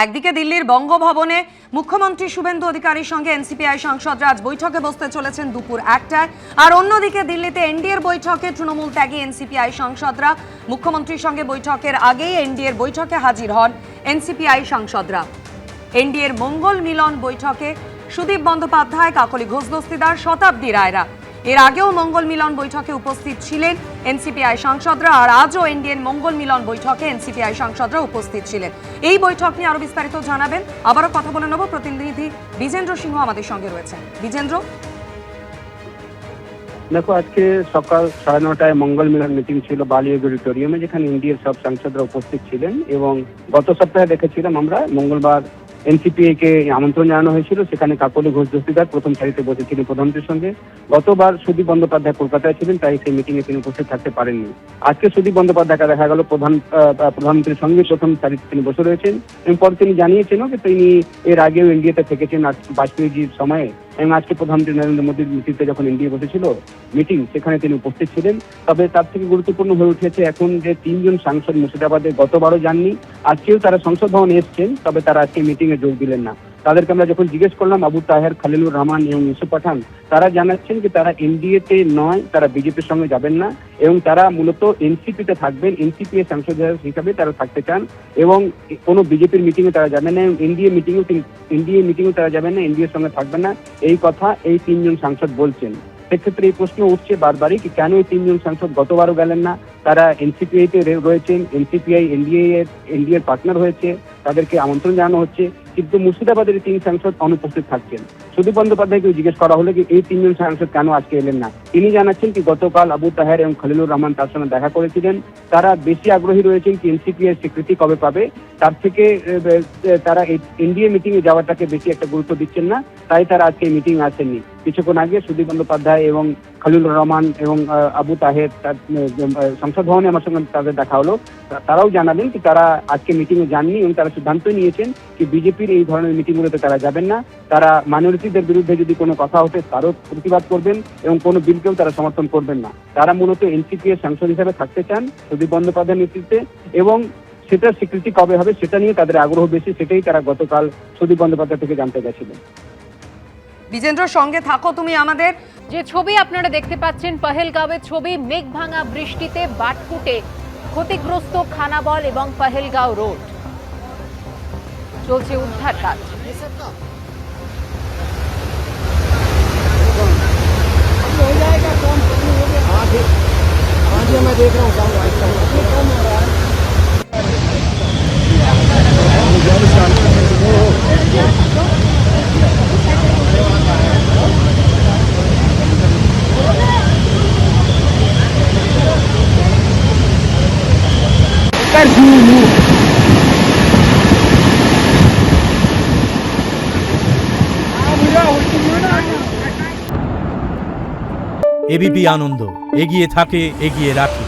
একদিকে দিল্লির বঙ্গভবনে মুখ্যমন্ত্রী শুভেন্দু অধিকারীর সঙ্গে এনসিপিআই সাংসদরা আজ বৈঠকে বসতে চলেছেন দুপুর 1টায়। আর অন্যদিকে দিল্লিতে এনডিএর বৈঠকে তৃণমূল ত্যাগী এনসিপিআই সাংসদরা মুখ্যমন্ত্রীর সঙ্গে বৈঠকের আগেই এনডিএর বৈঠকে হাজির হন এনসিপিআই সাংসদরা। এনডিএর মঙ্গল মিলন বৈঠকে সুদীপ বন্দ্যোপাধ্যায়, কাকলি ঘোষ দস্তিদার, শতাব্দী রায়রা এর আগেও মঙ্গল মিলন বৈঠকে উপস্থিত ছিলেন এনসিপিআই সাংসদরা। আর আজও এনডিএর মঙ্গল মিলন বৈঠকে এনসিপিআই সাংসদরা উপস্থিত ছিলেন। এই বৈঠক নিয়ে আরো বিস্তারিত জানাবেন, আবারও কথা বলে নেব, প্রতিনিধি বিজেন্দ্র সিংহ আমাদের সঙ্গে রয়েছেন। বিজেন্দ্র, দেখো, আজকে সকাল 9:30টায় মঙ্গল মিলন মিটিং ছিল বালিয়া অডিটোরিয়ামে, যেখানে ইন্ডিয়ার সব সাংসদরা উপস্থিত ছিলেন। এবং গত সপ্তাহে দেখেছিলাম আমরা মঙ্গলবার এনসিপিআই কে আমন্ত্রণ জানানো হয়েছিল, সেখানে কাকলি ঘোষ দস্তিদার প্রথম সারিতে বসেছিলেন প্রধানমন্ত্রীর সঙ্গে। গতবার সুদীপ বন্দ্যোপাধ্যায় কলকাতায় ছিলেন, তাই সেই মিটিং এ তিনি উপস্থিত থাকতে পারেননি। আজকে সুদীপ বন্দ্যোপাধ্যায়কে দেখা গেল প্রধানমন্ত্রীর সঙ্গে প্রথম সারিতে তিনি বসে রয়েছেন। এবং পরে তিনি জানিয়েছেন যে তিনি এর আগেও ইন্ডিয়াতে থেকেছেন বাজপেয়ীজির সময়ে। এবং আজকে প্রধানমন্ত্রী নরেন্দ্র মোদীর নেতৃত্বে যখন ইন্ডিয়া বসেছিল মিটিং, সেখানে তিনি উপস্থিত ছিলেন। তবে তার থেকে গুরুত্বপূর্ণ হয়ে উঠেছে এখন যে 3জন সাংসদ মুর্শিদাবাদে গতবারও যাননি, আজকেও তারা সংসদ ভবনে এসছেন, তবে তারা আজকে মিটিং এ যোগ দিলেন না। তাদেরকে আমরা যখন জিজ্ঞেস করলাম, আবু তাহের, খলিলুর রহমান এবং ইউসুফ পাঠান, তারা জানাচ্ছেন যে তারা এনডিএতে নয়, তারা বিজেপির সঙ্গে যাবেন না এবং তারা মূলত এনসিপিতে থাকবেন। এনসিপি এর সাংসদ হিসাবে তারা থাকতে চান এবং কোনো বিজেপির মিটিং এ তারা যাবেন না। এনডিএ মিটিংও তারা যাবেন না, এনডিএর সঙ্গে থাকবেন না, এই কথা এই 3জন সাংসদ বলছেন। সেক্ষেত্রে এই প্রশ্ন উঠছে বারবারই কি কেন এই 3জন সাংসদ গতবারও গেলেন না? তারা এনসিপিআই তে রয়েছেন, এনসিপিআই এনডিএর পার্টনার হয়েছে, তাদেরকে আমন্ত্রণ জানানো হচ্ছে, কিন্তু মুর্শিদাবাদের 3 সাংসদ অনুপস্থিত থাকছেন। সুদীপ বন্দ্যোপাধ্যায়কে জিজ্ঞেস করা হলো যে এই 3জন সাংসদ কেন আজকে এলেন না। তিনি জানাচ্ছেন কি গতকাল আবু তাহের এবং খলিলুর রহমান তার সঙ্গে দেখা করেছিলেন। তারা বেশি আগ্রহী রয়েছেন কি এনসিপিআই এর স্বীকৃতি কবে পাবে, তার থেকে তারা এই এনডিএ মিটিং এ যাওয়াটাকে বেশি একটা গুরুত্ব দিচ্ছেন না, তাই তারা আজকে মিটিং আসেননি। কিছুক্ষণ আগে সুদীপ বন্দ্যোপাধ্যায় এবং খলিলুর রহমান এবং আবু তাহের সংসদ ভবনে আমার সঙ্গে তাদের দেখা হলো। তারাও জানালেন কি তারা আজকে মিটিং এ যাননি এবং তারা সিদ্ধান্ত নিয়েছেন কি বিজেপির এই ধরনের মিটিংগুলোতে তারা যাবেন না। তারা মাইনরিটিদের বিরুদ্ধে যদি কোনো কথা ওঠে তারও প্রতিবাদ করবেন এবং কোনো বিলকেও তারা সমর্থন করবেন না। তারা মূলত এনসিপি এর সাংসদ হিসেবে থাকতে চান সুদীপ বন্দ্যোপাধ্যায়ের নেতৃত্বে, এবং সেটার স্বীকৃতি কবে হবে সেটা নিয়ে তাদের আগ্রহ বেশি। সেটাই তারা গতকাল সুদীপ বন্দ্যোপাধ্যায় থেকে জানতে গেছিলেন। বিজেন্দ্র, সঙ্গে থাকো তুমি আমাদের। যে ছবি আপনারা দেখতে পাচ্ছেন পহেলগাঁওয়ের ছবি, মেঘ ভাঙা বৃষ্টিতে বাটকুটে ক্ষতিগ্রস্ত খানাবল এবং পহেলগাঁও রোড। চলছে উদ্ধার কাজ। मैं देख रहा हूँ এবিপি আনন্দ, এগিয়ে থাকে, এগিয়ে রাখে।